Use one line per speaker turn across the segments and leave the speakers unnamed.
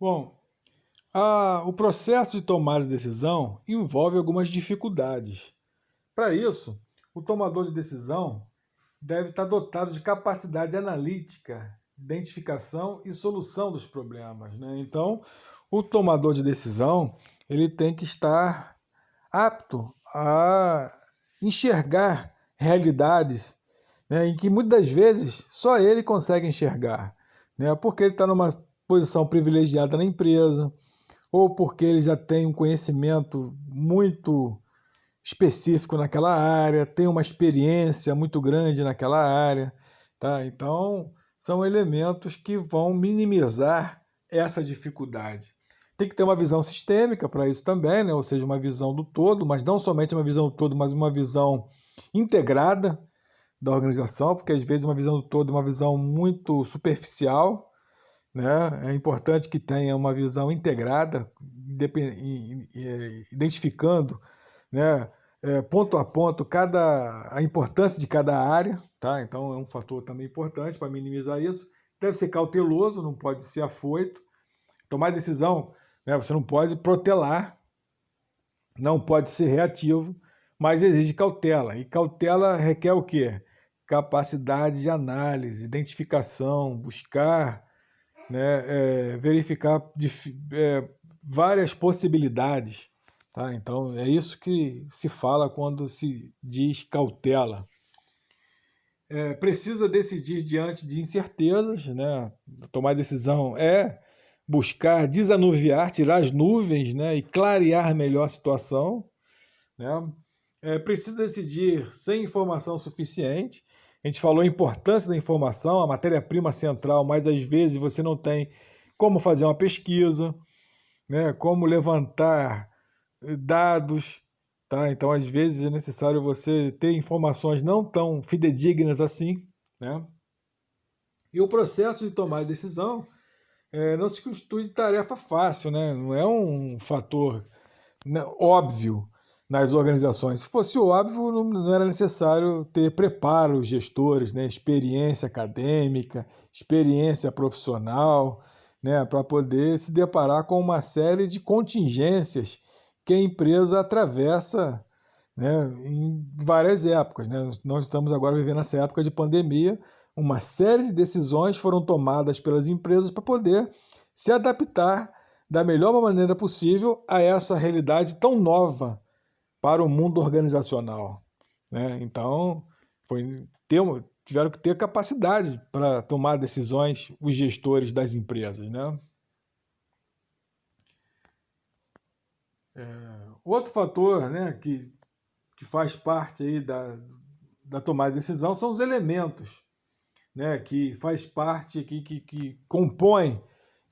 Bom, o processo de tomada de decisão envolve algumas dificuldades. Para isso, o tomador de decisão deve estar dotado de capacidade analítica, identificação e solução dos problemas, né? Então, o tomador de decisão ele tem que estar apto a enxergar realidades, né, em que muitas vezes só ele consegue enxergar, né, porque ele está numa posição privilegiada na empresa, ou porque ele já tem um conhecimento muito específico naquela área, tem uma experiência muito grande naquela área, tá? Então, são elementos que vão minimizar essa dificuldade. Tem que ter uma visão sistêmica para isso também, né? Ou seja, uma visão do todo, mas não somente uma visão do todo, mas uma visão integrada da organização, porque às vezes uma visão do todo é uma visão muito superficial, né? É importante que tenha uma visão integrada, identificando, né, ponto a ponto a importância de cada área, tá? Então é um fator também importante para minimizar isso. Deve ser cauteloso, não pode ser afoito. Tomar decisão, né, você não pode protelar, não pode ser reativo, mas exige cautela. E cautela requer o quê? Capacidade de análise, identificação, buscar, né, verificar várias possibilidades. Tá? Então, é isso que se fala quando se diz cautela. Precisa decidir diante de incertezas, né? Tomar decisão é buscar desanuviar, tirar as nuvens, né? E clarear melhor a situação, né? Precisa decidir sem informação suficiente. A gente falou a importância da informação, a matéria-prima central, mas às vezes você não tem como fazer uma pesquisa, né? Como levantar dados, tá? Então, às vezes é necessário você ter informações não tão fidedignas assim, né? E o processo de tomar decisão não se constitui de tarefa fácil, né? Não é um fator, né, óbvio nas organizações. Se fosse óbvio, não era necessário ter preparo gestores, né? Experiência acadêmica, experiência profissional, né? Para poder se deparar com uma série de contingências que a empresa atravessa, né, em várias épocas, né? Nós estamos agora vivendo essa época de pandemia, uma série de decisões foram tomadas pelas empresas para poder se adaptar da melhor maneira possível a essa realidade tão nova para o mundo organizacional, né? Então, tiveram que ter capacidade para tomar decisões os gestores das empresas, né? Outro fator, né, que faz parte aí da tomada de decisão são os elementos, né, que faz parte, que compõem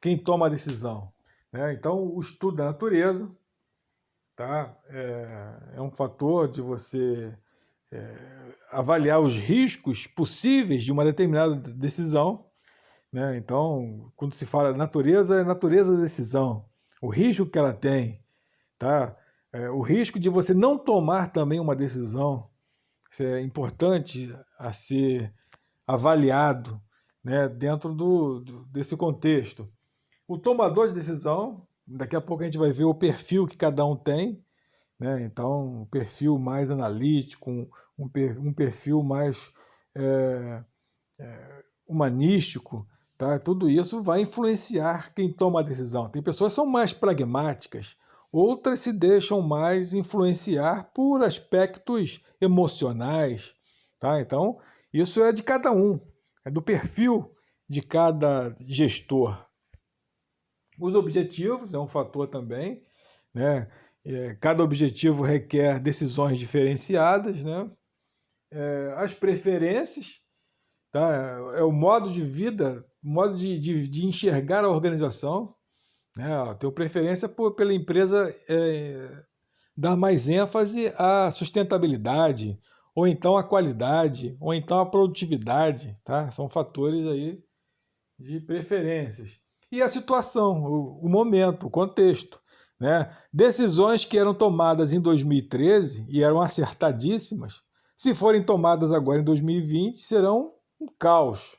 quem toma a decisão, né? Então, o estudo da natureza, tá? É um fator de você avaliar os riscos possíveis de uma determinada decisão, né? Então, quando se fala natureza, é a natureza da decisão, o risco que ela tem, tá? O risco de você não tomar também uma decisão, isso é importante a ser avaliado, né, dentro desse contexto. O tomador de decisão, daqui a pouco a gente vai ver o perfil que cada um tem, né? Então, um perfil mais analítico, um perfil mais é, humanístico, tá? Tudo isso vai influenciar quem toma a decisão. Tem pessoas que são mais pragmáticas, outras se deixam mais influenciar por aspectos emocionais, tá? Então, isso é de cada um, é do perfil de cada gestor. Os objetivos é um fator também, né? Cada objetivo requer decisões diferenciadas, né? As preferências, tá? É o modo de vida, o modo de enxergar a organização, né? Tenho preferência pela empresa dar mais ênfase à sustentabilidade, ou então à qualidade, ou então à produtividade, tá? São fatores aí de preferências. E a situação, o momento, o contexto, né? Decisões que eram tomadas em 2013 e eram acertadíssimas, se forem tomadas agora em 2020, serão um caos,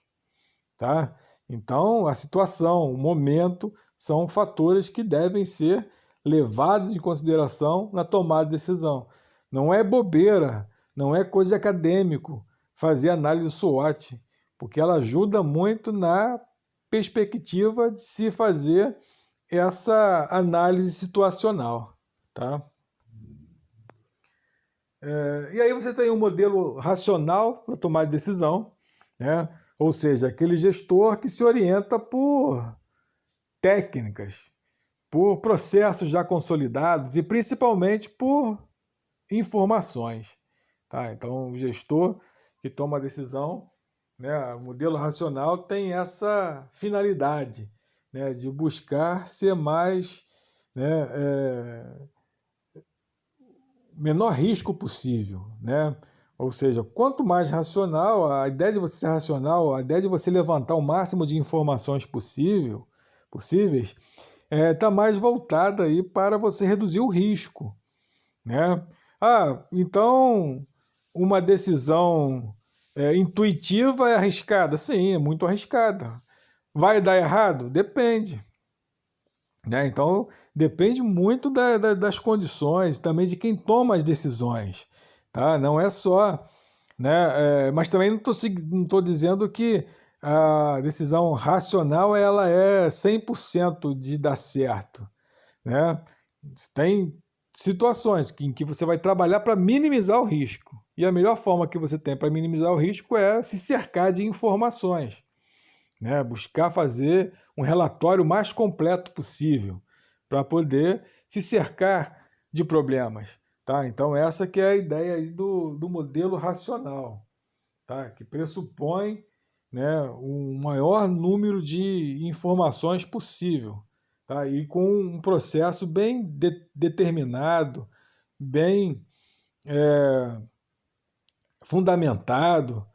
tá? Então, a situação, o momento são fatores que devem ser levados em consideração na tomada de decisão. Não é bobeira, não é coisa de acadêmico fazer análise SWOT, porque ela ajuda muito na perspectiva de se fazer essa análise situacional, tá? E aí você tem um modelo racional para tomar decisão, né? Ou seja, aquele gestor que se orienta por técnicas, por processos já consolidados e principalmente por informações. Tá? Então, o gestor que toma a decisão, né, o modelo racional tem essa finalidade, né, de buscar ser mais, né, menor risco possível, né? Ou seja, quanto mais racional, a ideia de você ser racional, a ideia de você levantar o máximo de informações possíveis, está mais voltada aí para você reduzir o risco, né? Então uma decisão intuitiva é arriscada? Sim, é muito arriscada. Vai dar errado? Depende. Né? Então, depende muito das condições, também de quem toma as decisões. Tá? Não é só. Né? Mas também não estou dizendo que a decisão racional ela é 100% de dar certo. Né? Tem situações em que você vai trabalhar para minimizar o risco. E a melhor forma que você tem para minimizar o risco é se cercar de informações. Né? Buscar fazer um relatório mais completo possível para poder se cercar de problemas. Tá? Então essa que é a ideia aí do modelo racional, tá? Que pressupõe, né, um maior número de informações possível, tá? E com um processo bem determinado, bem fundamentado,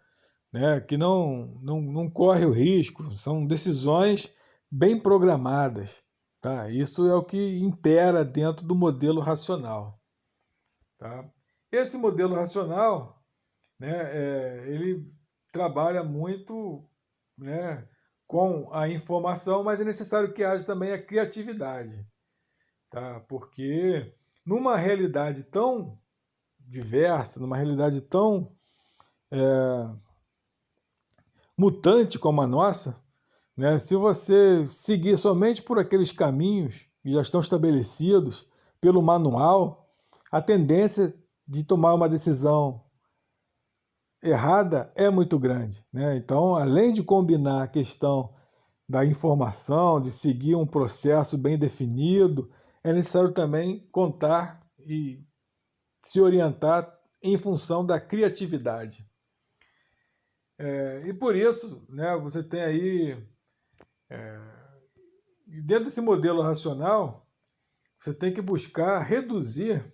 né, que não corre o risco, são decisões bem programadas. Tá? Isso é o que impera dentro do modelo racional. Tá? Esse modelo racional, né, ele trabalha muito, né, com a informação, mas é necessário que haja também a criatividade. Tá? Porque numa realidade tão diversa, numa realidade tão mutante como a nossa, né? Se você seguir somente por aqueles caminhos que já estão estabelecidos pelo manual, a tendência de tomar uma decisão errada é muito grande. Né? Então, além de combinar a questão da informação, de seguir um processo bem definido, é necessário também contar e se orientar em função da criatividade. E por isso, né, você tem aí, dentro desse modelo racional, você tem que buscar reduzir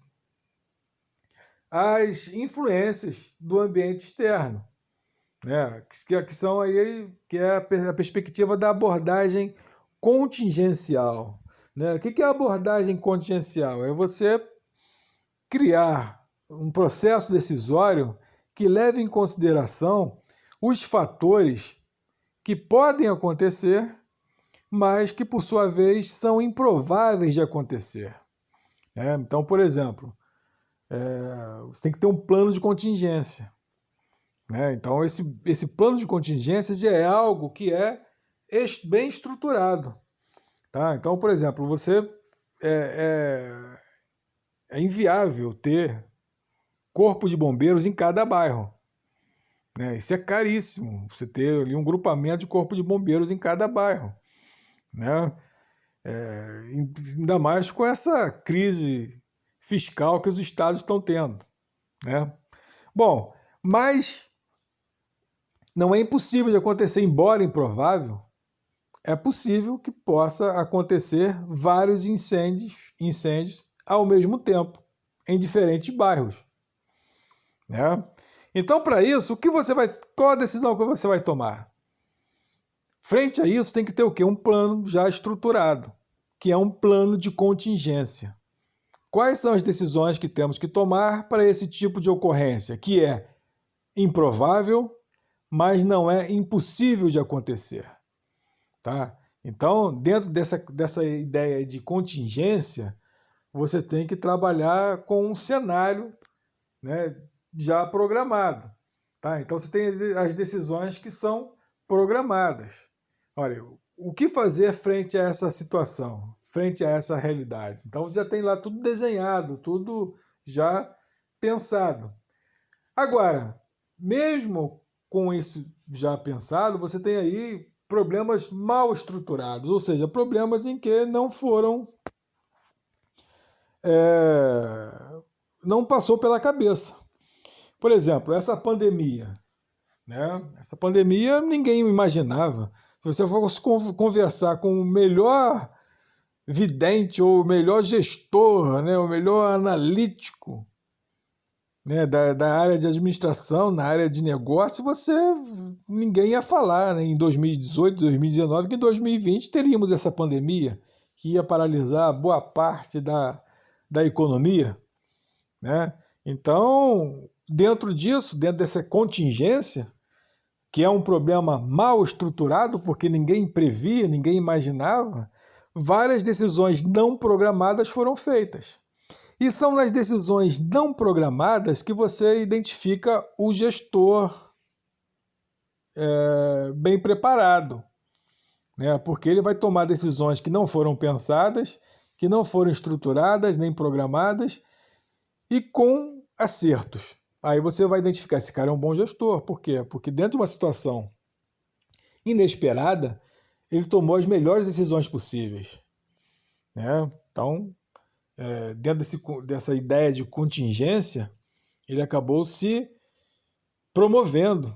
as influências do ambiente externo, né? Que são aí que é a perspectiva da abordagem contingencial. Né? O que é a abordagem contingencial? É você criar um processo decisório que leve em consideração os fatores que podem acontecer, mas que, por sua vez, são improváveis de acontecer. Então, por exemplo, você tem que ter um plano de contingência. Então, esse plano de contingência já é algo que é bem estruturado. Tá? Então, por exemplo, é inviável ter corpo de bombeiros em cada bairro. Isso é caríssimo, você ter ali um grupamento de corpo de bombeiros em cada bairro. Né? Ainda mais com essa crise fiscal que os estados estão tendo. Né? Bom, mas não é impossível de acontecer, embora improvável, é possível que possa acontecer vários incêndios ao mesmo tempo, em diferentes bairros. Né? Então, para isso, qual a decisão que você vai tomar? Frente a isso, tem que ter o quê? Um plano já estruturado, que é um plano de contingência. Quais são as decisões que temos que tomar para esse tipo de ocorrência, que é improvável, mas não é impossível de acontecer? Tá? Então, dentro dessa ideia de contingência, você tem que trabalhar com um cenário, né, já programado. Tá? Então, você tem as decisões que são programadas. Olha, o que fazer frente a essa situação, frente a essa realidade? Então, você já tem lá tudo desenhado, tudo já pensado. Agora, mesmo com isso já pensado, você tem aí problemas mal estruturados, ou seja, problemas em que não foram, não passou pela cabeça. Por exemplo, essa pandemia, né? Essa pandemia ninguém imaginava. Se você fosse conversar com o melhor vidente ou o melhor gestor, né? O melhor analítico, né, da área de administração, na área de negócio, ninguém ia falar, né, em 2018, 2019, que em 2020 teríamos essa pandemia que ia paralisar boa parte da economia. Né? Então, dentro disso, dentro dessa contingência, que é um problema mal estruturado, porque ninguém previa, ninguém imaginava, várias decisões não programadas foram feitas. E são nas decisões não programadas que você identifica o gestor bem preparado, né? Porque ele vai tomar decisões que não foram pensadas, que não foram estruturadas nem programadas e com acertos. Aí você vai identificar esse cara é um bom gestor. Por quê? Porque dentro de uma situação inesperada, ele tomou as melhores decisões possíveis. Né? Então, dentro dessa ideia de contingência, ele acabou se promovendo,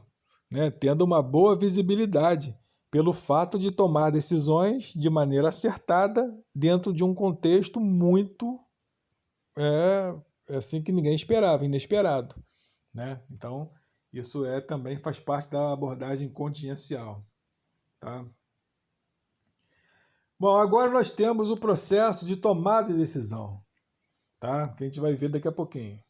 né, tendo uma boa visibilidade, pelo fato de tomar decisões de maneira acertada dentro de um contexto muito assim que ninguém esperava, inesperado. Né? Então, isso também faz parte da abordagem contingencial. Tá? Bom, agora nós temos o processo de tomada de decisão, tá? Que a gente vai ver daqui a pouquinho.